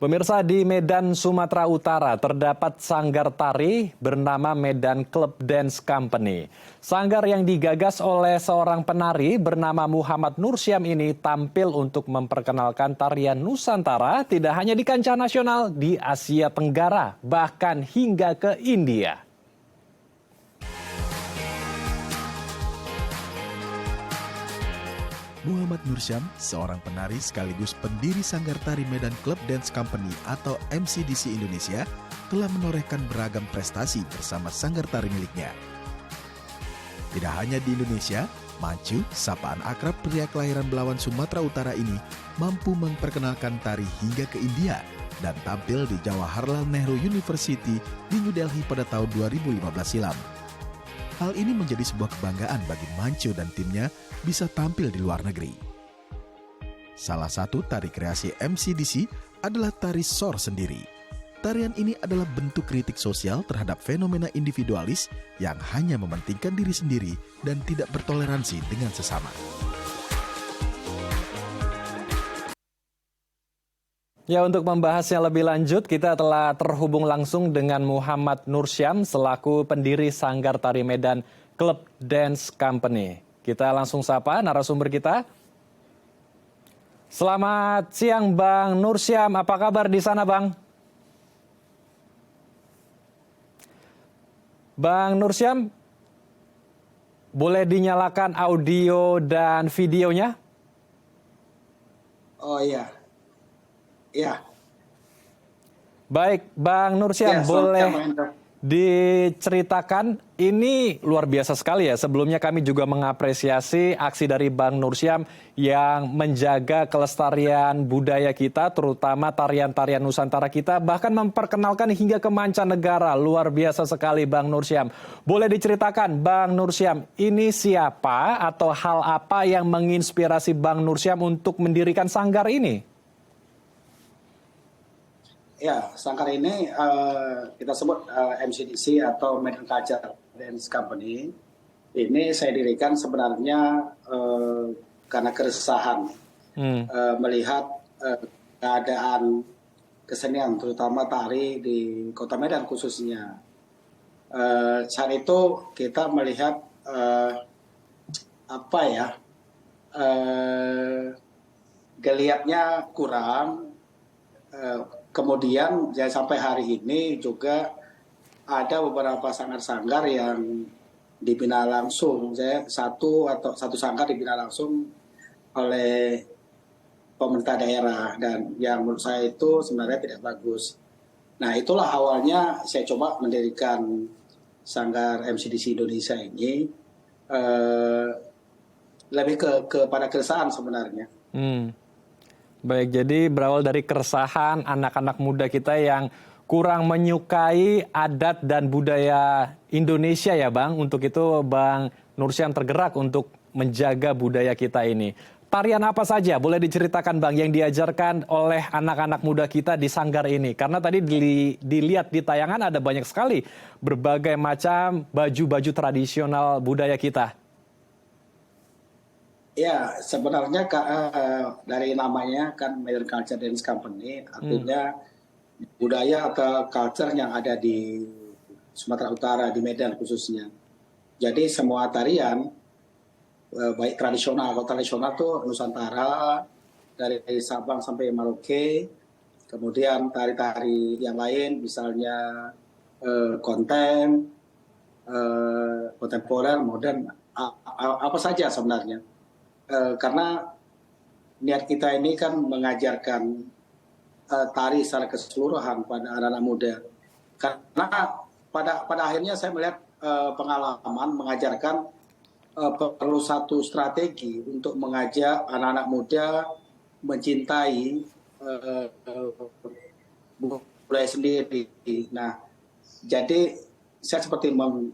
Pemirsa, di Medan, Sumatera Utara terdapat sanggar tari bernama Medan Club Dance Company. Sanggar yang digagas oleh seorang penari bernama Muhammad Nursyam ini tampil untuk memperkenalkan tarian Nusantara tidak hanya di kancah nasional, di Asia Tenggara, bahkan hingga ke India. Muhammad Nursyam, seorang penari sekaligus pendiri Sanggar Tari Medan Club Dance Company atau MCDC Indonesia, telah menorehkan beragam prestasi bersama sanggar tari miliknya. Tidak hanya di Indonesia, Mancu, sapaan akrab pria kelahiran Belawan Sumatera Utara ini, mampu memperkenalkan tari hingga ke India dan tampil di Jawaharlal Nehru University di New Delhi pada tahun 2015 silam. Hal ini menjadi sebuah kebanggaan bagi Mancu dan timnya bisa tampil di luar negeri. Salah satu tari kreasi MCDC adalah tari sor sendiri. Tarian ini adalah bentuk kritik sosial terhadap fenomena individualis yang hanya mementingkan diri sendiri dan tidak bertoleransi dengan sesama. Ya, untuk membahasnya lebih lanjut, kita telah terhubung langsung dengan Muhammad Nursyam selaku pendiri Sanggar Tari Medan Club Dance Company. Kita langsung sapa narasumber kita. Selamat siang Bang Nursyam, apa kabar di sana Bang? Bang Nursyam, boleh dinyalakan audio dan videonya? Oh iya. Ya. Baik, Bang Nursyam, Ya, boleh diceritakan, ini luar biasa sekali ya. Sebelumnya kami juga mengapresiasi aksi dari Bang Nursyam yang menjaga kelestarian budaya kita, terutama tarian-tarian Nusantara kita, bahkan memperkenalkan hingga ke mancanegara. Luar biasa sekali Bang Nursyam. Boleh diceritakan, Bang Nursyam, ini siapa atau hal apa yang menginspirasi Bang Nursyam untuk mendirikan sanggar ini? Ya, sanggar ini kita sebut MCDC atau Medan Culture Dance Company. Ini saya dirikan sebenarnya karena keresahan melihat keadaan kesenian, terutama tari di Kota Medan khususnya. Saat itu kita melihat geliatnya kurang. Kemudian sampai hari ini juga ada beberapa sanggar-sanggar yang dibina langsung. Satu sanggar dibina langsung oleh pemerintah daerah dan yang menurut saya itu sebenarnya tidak bagus. Nah, itulah awalnya saya coba mendirikan Sanggar MCDC Indonesia ini lebih kepada keresahan sebenarnya. Baik, jadi berawal dari keresahan anak-anak muda kita yang kurang menyukai adat dan budaya Indonesia ya Bang. Untuk itu Bang Nursyam tergerak untuk menjaga budaya kita ini. Tarian apa saja boleh diceritakan Bang yang diajarkan oleh anak-anak muda kita di sanggar ini? Karena tadi dilihat di tayangan ada banyak sekali berbagai macam baju-baju tradisional budaya kita. Ya, sebenarnya dari namanya kan Medan Culture Dance Company, artinya budaya atau culture yang ada di Sumatera Utara, di Medan khususnya. Jadi semua tarian, baik tradisional, kalau tradisional tuh Nusantara, dari Sabang sampai Merauke, kemudian tari-tari yang lain, misalnya kontemporer, modern, apa saja sebenarnya. Karena niat kita ini kan mengajarkan tari secara keseluruhan pada anak-anak muda. Karena pada akhirnya saya melihat pengalaman mengajarkan perlu satu strategi untuk mengajak anak-anak muda mencintai budaya sendiri. Nah, jadi saya seperti macam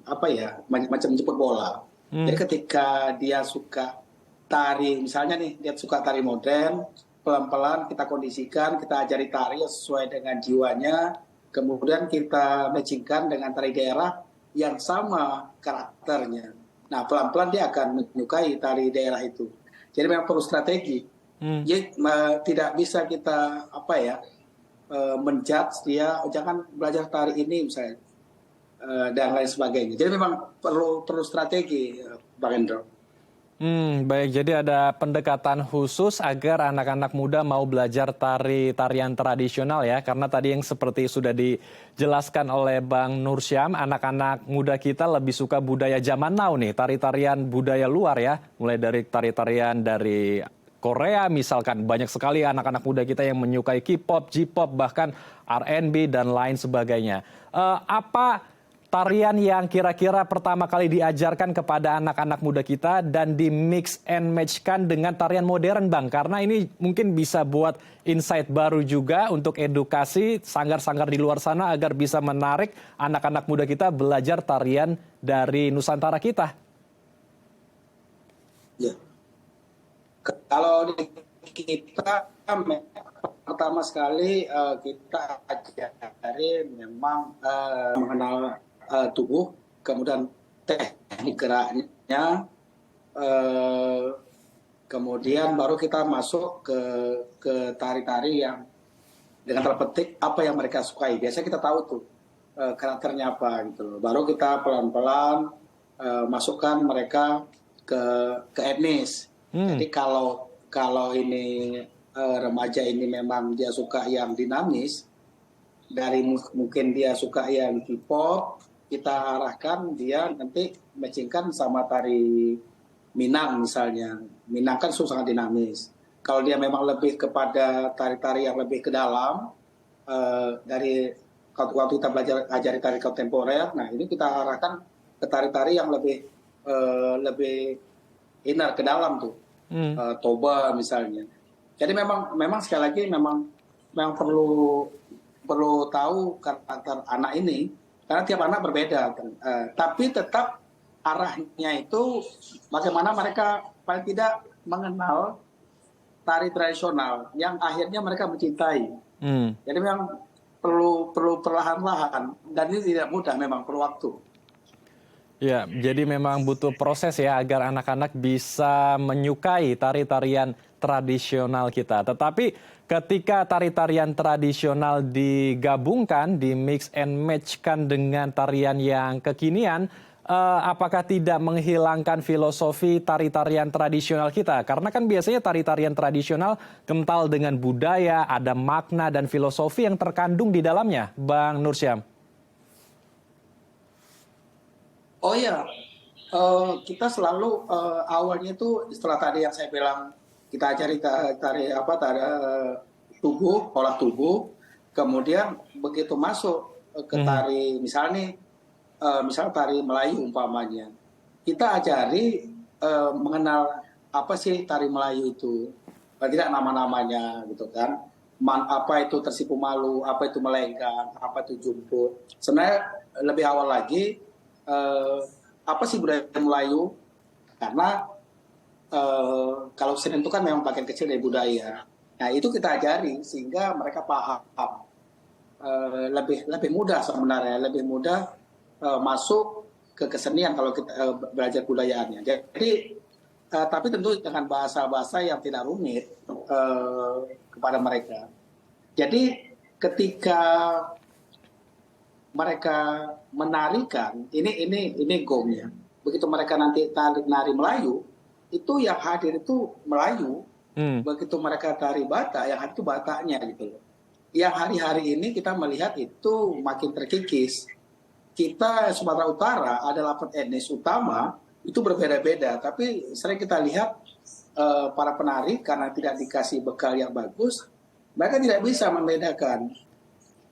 menjemput bola. Jadi ketika dia suka tari, misalnya nih, dia suka tari modern, pelan-pelan kita kondisikan, kita ajari tari sesuai dengan jiwanya, kemudian kita matchingkan dengan tari daerah yang sama karakternya. Nah, pelan-pelan dia akan menyukai tari daerah itu. Jadi memang perlu strategi. Jadi tidak bisa kita menjudge dia, oh, jangan belajar tari ini misalnya, dan lain sebagainya. Jadi memang perlu strategi, Bang Hendro. Baik, jadi ada pendekatan khusus agar anak-anak muda mau belajar tarian tradisional ya, karena tadi yang seperti sudah dijelaskan oleh Bang Nursyam, anak-anak muda kita lebih suka budaya zaman now nih, tari-tarian budaya luar ya, mulai dari tari-tarian dari Korea misalkan, banyak sekali anak-anak muda kita yang menyukai K-pop, J-pop, bahkan R&B dan lain sebagainya. Apa tarian yang kira-kira pertama kali diajarkan kepada anak-anak muda kita dan di mix and match-kan dengan tarian modern, Bang? Karena ini mungkin bisa buat insight baru juga untuk edukasi sanggar-sanggar di luar sana agar bisa menarik anak-anak muda kita belajar tarian dari Nusantara kita. Ya. Kalau di kita pertama sekali kita ajari memang mengenal tubuh, kemudian teknik geraknya, kemudian baru kita masuk ke tari-tari yang dengan terpetik apa yang mereka sukai. Biasanya kita tahu tuh karakternya apa gitu. Baru kita pelan-pelan masukkan mereka ke etnis. Jadi kalau ini remaja ini memang dia suka yang dinamis, dari mungkin dia suka yang K-pop, kita arahkan dia nanti matchingkan sama tari Minang misalnya. Minang kan sangat dinamis. Kalau dia memang lebih kepada tari-tari yang lebih ke dalam, dari waktu kita belajar ajari tari kontemporer, nah ini kita arahkan ke tari-tari yang lebih inner ke dalam tuh, Toba misalnya. Jadi memang sekali lagi memang perlu tahu karakter anak ini. Karena tiap anak berbeda, tapi tetap arahnya itu bagaimana mereka paling tidak mengenal tari tradisional yang akhirnya mereka mencintai. Jadi memang perlu perlahan-lahan, dan ini tidak mudah, memang perlu waktu. Ya, jadi memang butuh proses ya agar anak-anak bisa menyukai tari-tarian tradisional kita. Tetapi ketika tari-tarian tradisional digabungkan, di mix and match-kan dengan tarian yang kekinian, apakah tidak menghilangkan filosofi tari-tarian tradisional kita? Karena kan biasanya tari-tarian tradisional kental dengan budaya, ada makna dan filosofi yang terkandung di dalamnya, Bang Nursyam. Oh iya, kita selalu awalnya itu setelah tadi yang saya bilang, kita ajari tari tubuh, olah tubuh, kemudian begitu masuk ke tari, misalnya tari Melayu umpamanya, kita ajari mengenal apa sih tari Melayu itu, tidak nama-namanya gitu kan, apa itu tersipu malu, apa itu melenggang, apa itu jumput. Sebenarnya lebih awal lagi, apa sih budaya Melayu, karena kalau seni itu kan memang bagian kecil dari budaya. Nah itu kita ajari sehingga mereka paham, lebih mudah sebenarnya, lebih mudah masuk ke kesenian kalau kita belajar budayaannya. Jadi tapi tentu dengan bahasa-bahasa yang tidak rumit kepada mereka. Jadi ketika mereka menarikan, ini gongnya. Begitu mereka nanti nari Melayu, itu yang hadir itu Melayu. Begitu mereka tari Batak, yang hadir itu Bataknya gitu loh. Yang hari-hari ini kita melihat itu makin terkikis. Kita Sumatera Utara adalah etnis utama, itu berbeda-beda. Tapi sering kita lihat para penari karena tidak dikasih bekal yang bagus, mereka tidak bisa membedakan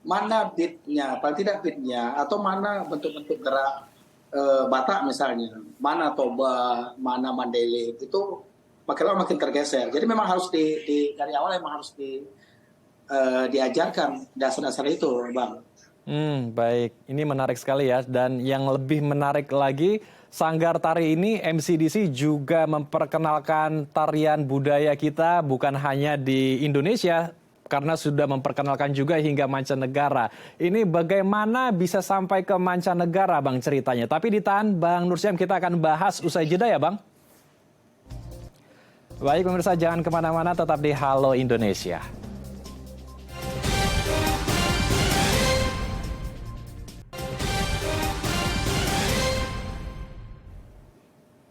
mana beatnya, paling tidak beatnya, atau mana bentuk-bentuk gerak Batak misalnya, mana Toba, mana Mandailing, itu makin lama makin tergeser. Jadi memang harus dari awal memang harus diajarkan dasar-dasar itu, Bang. Baik, ini menarik sekali ya. Dan yang lebih menarik lagi, Sanggar Tari ini MCDC juga memperkenalkan tarian budaya kita bukan hanya di Indonesia, karena sudah memperkenalkan juga hingga mancanegara. Ini bagaimana bisa sampai ke mancanegara, Bang, ceritanya? Tapi ditahan, Bang Nursyam, kita akan bahas usai jeda ya, Bang? Baik, pemirsa, jangan kemana-mana, tetap di Halo Indonesia.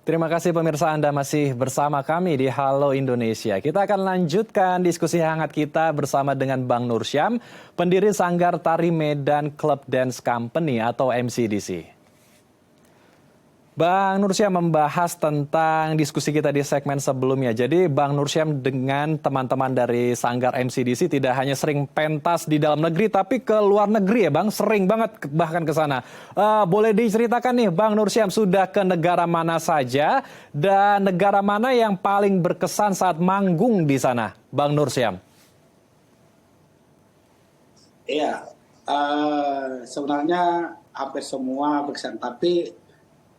Terima kasih pemirsa, Anda masih bersama kami di Halo Indonesia. Kita akan lanjutkan diskusi hangat kita bersama dengan Bang Nur Syam, pendiri Sanggar Tari Medan Club Dance Company atau MCDC. Bang Nur Syam membahas tentang diskusi kita di segmen sebelumnya. Jadi Bang Nur Syam dengan teman-teman dari Sanggar MCDC tidak hanya sering pentas di dalam negeri, tapi ke luar negeri ya Bang, sering banget bahkan ke sana. Boleh diceritakan nih Bang Nur Syam sudah ke negara mana saja dan negara mana yang paling berkesan saat manggung di sana, Bang Nur Syam? Iya, sebenarnya hampir semua berkesan, tapi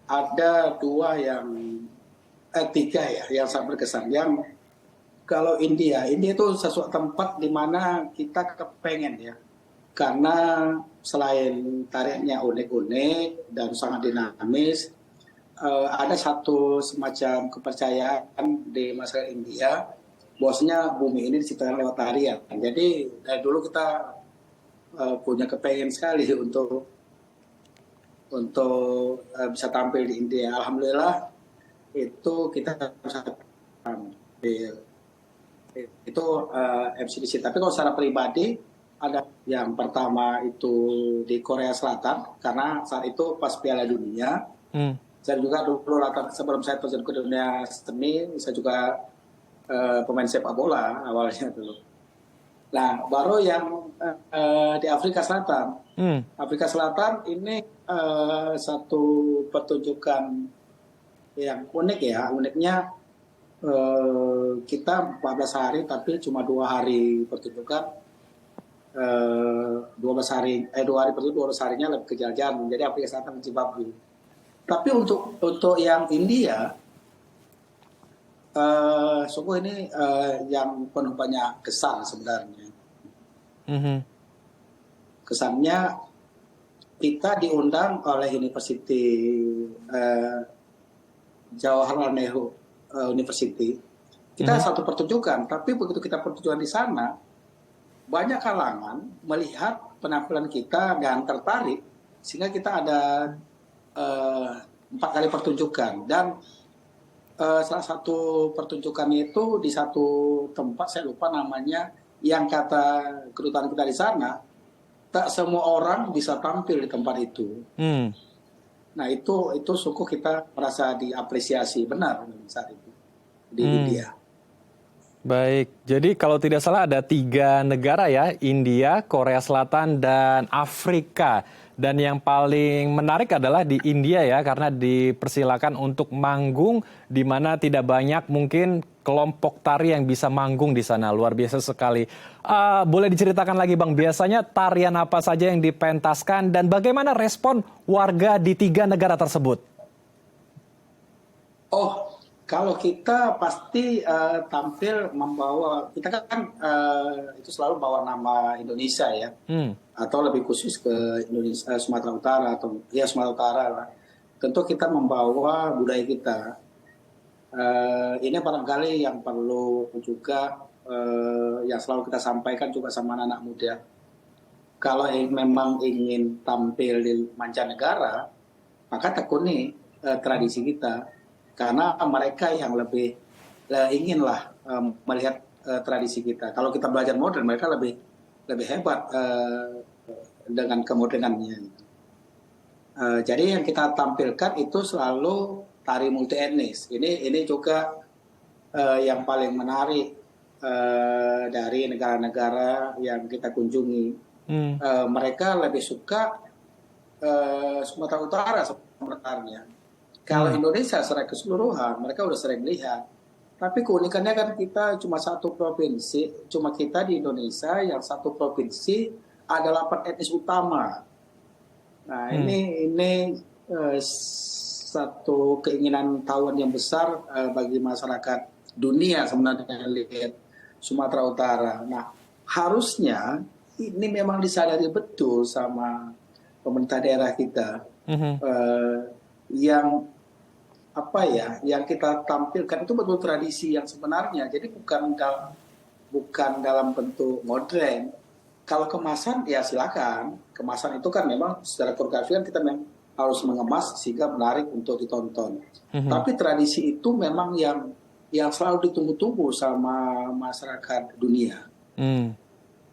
ada tiga ya yang sangat berkesan. Yang kalau India itu sesuatu tempat di mana kita kepengen ya, karena selain tariannya unik-unik dan sangat dinamis, ada satu semacam kepercayaan di masyarakat India, bahwasanya bumi ini diciptakan lewat tarian. Jadi dari dulu kita punya kepengen sekali untuk bisa tampil di India. Alhamdulillah itu kita bisa itu MCDC. Tapi kalau secara pribadi ada yang pertama itu di Korea Selatan, karena saat itu pas Piala Dunia. Saya juga dulu sebelum saya terjun ke dunia seni, saya juga pemain sepak bola awalnya dulu. Nah, baru yang di Afrika Selatan. Afrika Selatan ini satu pertunjukan yang unik ya. Uniknya kita 14 hari tapi cuma 2 hari pertunjukan. 2 hari pertunjukan, 12 harinya lebih ke jalan-jalan. Jadi Afrika Selatan ke Zimbabwe. Tapi untuk yang India, sungguh ini yang penuh banyak kesan sebenarnya. Kesannya kita diundang oleh University Jawaharlal Nehru University. Kita satu pertunjukan, tapi begitu kita pertunjukan di sana, banyak kalangan melihat penampilan kita dan tertarik, sehingga kita ada 4 kali pertunjukan. Dan salah satu pertunjukan itu di satu tempat, saya lupa namanya, yang kata kedutaan kita di sana, tak semua orang bisa tampil di tempat itu. Nah itu sungguh kita merasa diapresiasi benar saat itu di India. Baik, jadi kalau tidak salah ada 3 negara ya, India, Korea Selatan, dan Afrika. Dan yang paling menarik adalah di India ya, karena dipersilakan untuk manggung di mana tidak banyak mungkin kelompok tari yang bisa manggung di sana. Luar biasa sekali. Boleh diceritakan lagi Bang, biasanya tarian apa saja yang dipentaskan dan bagaimana respon warga di 3 negara tersebut? Oh, kalau kita pasti tampil membawa, kita kan itu selalu bawa nama Indonesia ya, atau lebih khusus ke Indonesia, Sumatera Utara atau ya Sumatera Utara lah. Tentu kita membawa budaya kita. Ini barangkali yang perlu juga yang selalu kita sampaikan juga sama anak muda. Kalau memang ingin tampil di mancanegara, maka tekuni tradisi kita. Karena mereka yang lebih inginlah melihat tradisi kita. Kalau kita belajar modern, mereka lebih hebat dengan kemodernannya. Jadi yang kita tampilkan itu selalu tari multi etnis. Ini juga yang paling menarik dari negara-negara yang kita kunjungi. Mereka lebih suka Sumatera Utara sebenarnya. Kalau Indonesia secara keseluruhan, mereka udah sering lihat. Tapi keunikannya kan kita cuma satu provinsi, cuma kita di Indonesia yang satu provinsi ada 8 etnis utama. Nah ini satu keinginan tahuan yang besar bagi masyarakat dunia sebenarnya lihat Sumatera Utara. Nah harusnya ini memang disadari betul sama pemerintah daerah kita. Yang kita tampilkan itu betul tradisi yang sebenarnya. Jadi bukan dalam bentuk modern. Kalau kemasan ya silakan. Kemasan itu kan memang secara koreografi kan kita memang harus mengemas sehingga menarik untuk ditonton. Tapi tradisi itu memang yang selalu ditunggu-tunggu sama masyarakat dunia.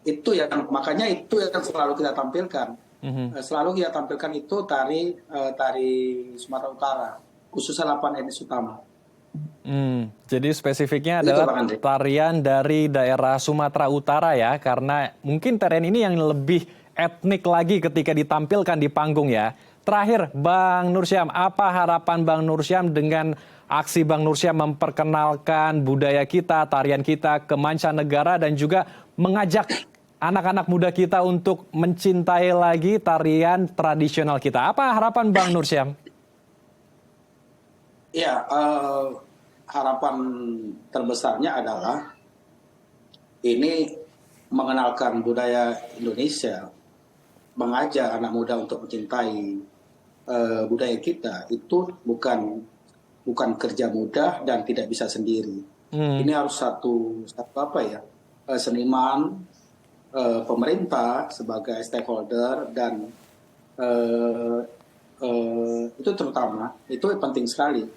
Itu yang makanya itu yang selalu kita tampilkan. Selalu kita tampilkan itu tari Sumatera Utara, khususnya 8 etnis utama. Jadi spesifiknya Itu, adalah Bang Andre. tarian dari daerah Sumatera Utara ya, karena mungkin tarian ini yang lebih etnik lagi ketika ditampilkan di panggung ya. Terakhir, Bang Nursyam, apa harapan Bang Nursyam dengan aksi Bang Nursyam memperkenalkan budaya kita, tarian kita ke mancanegara dan juga mengajak anak-anak muda kita untuk mencintai lagi tarian tradisional kita. Apa harapan Bang Nursyam? Ya, harapan terbesarnya adalah ini mengenalkan budaya Indonesia, mengajak anak muda untuk mencintai budaya kita itu bukan kerja mudah dan tidak bisa sendiri. Ini harus satu apa ya, seniman, pemerintah sebagai stakeholder dan itu terutama itu penting sekali.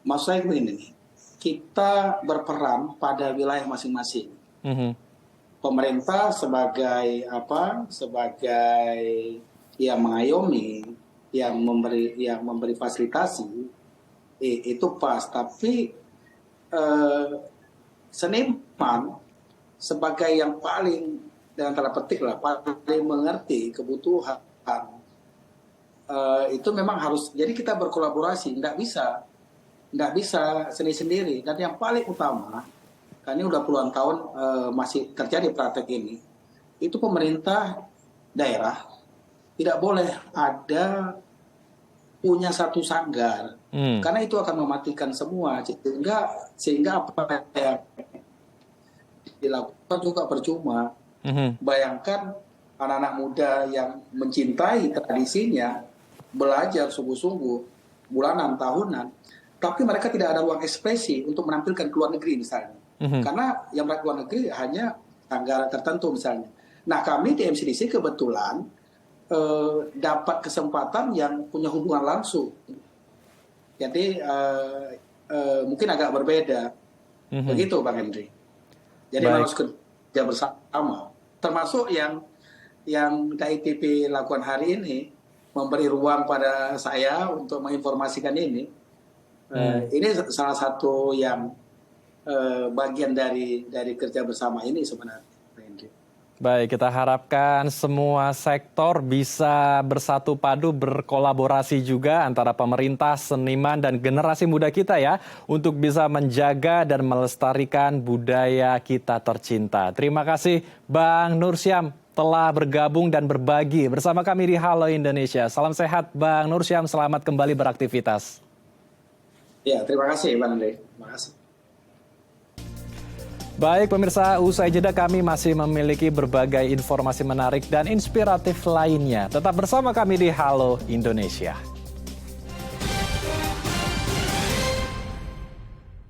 Maksud saya begini, kita berperan pada wilayah masing-masing. Pemerintah sebagai yang mengayomi, yang memberi fasilitasi itu pas. Tapi seniman sebagai yang paling dengan tanda petik lah paling mengerti kebutuhan itu memang harus. Jadi kita berkolaborasi, nggak bisa seni sendiri. Dan yang paling utama, kan ini udah puluhan tahun masih terjadi praktek ini, itu pemerintah daerah tidak boleh ada punya satu sanggar, karena itu akan mematikan semua, sehingga apa yang dilakukan juga percuma. Bayangkan anak-anak muda yang mencintai tradisinya, belajar sungguh-sungguh bulanan, tahunan, tapi mereka tidak ada ruang ekspresi untuk menampilkan ke luar negeri misalnya. Karena yang mereka luar negeri hanya sanggar tertentu misalnya. Nah, kami di MCDC kebetulan dapat kesempatan yang punya hubungan langsung. Jadi mungkin agak berbeda. Begitu Bang Henry. Jadi harus kerja bersama. Termasuk yang KITP lakukan hari ini, memberi ruang pada saya untuk menginformasikan ini. Ini salah satu yang bagian dari kerja bersama ini sebenarnya. Baik, kita harapkan semua sektor bisa bersatu padu, berkolaborasi juga antara pemerintah, seniman, dan generasi muda kita ya, untuk bisa menjaga dan melestarikan budaya kita tercinta. Terima kasih Bang Nursyam telah bergabung dan berbagi bersama kami di Halo Indonesia. Salam sehat Bang Nursyam, selamat kembali beraktivitas. Ya, terima kasih Bang Andre. Terima kasih. Baik pemirsa, usai jeda kami masih memiliki berbagai informasi menarik dan inspiratif lainnya. Tetap bersama kami di Halo Indonesia.